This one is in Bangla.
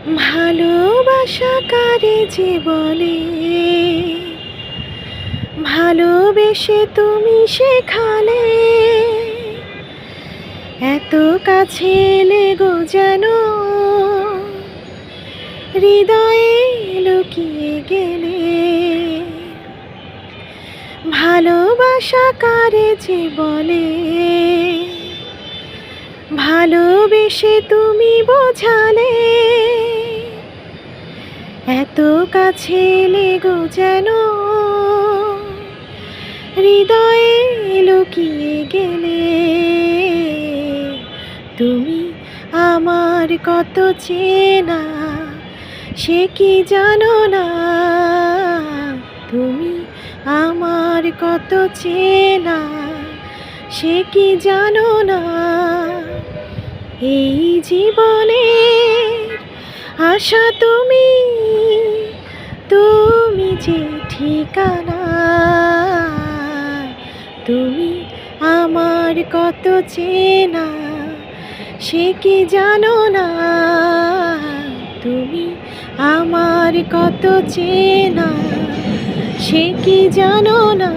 ভালোবাসা কারে যে বলে, ভালোবেসে তুমি শেখালে, এত কাছে এলে গো যেন হৃদয়ে লুকিয়ে গেলে। ভালোবাসা কারে যে বলে, ভালোবেসে তুমি বোঝালে, এত কাছে এলে গো যেন হৃদয়ে লুকিয়ে গেলে। তুমি আমার কত চেনা সে কি জানো না, তুমি আমার কত চেনা সে কি জানো না। এই জীবনের আশা তুমি, তুমি যে ঠিকানা, তুমি আমার কত চেনা সে কি জানো না, তুমি আমার কত চেনা সে কি জানো না।